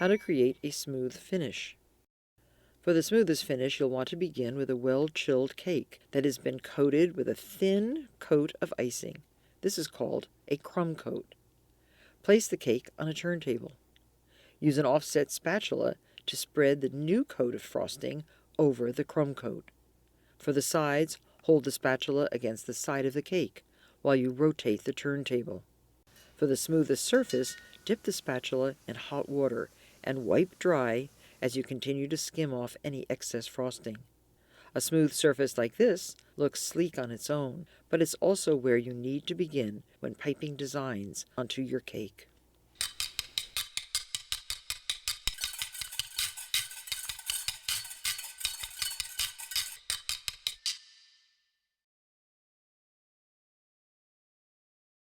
How to create a smooth finish. For the smoothest finish, you'll want to begin with a well-chilled cake that has been coated with a thin coat of icing. This is called a crumb coat. Place the cake on a turntable. Use an offset spatula to spread the new coat of frosting over the crumb coat. For the sides, hold the spatula against the side of the cake while you rotate the turntable. For the smoothest surface, dip the spatula in hot water and wipe dry as you continue to skim off any excess frosting. A smooth surface like this looks sleek on its own, but it's also where you need to begin when piping designs onto your cake.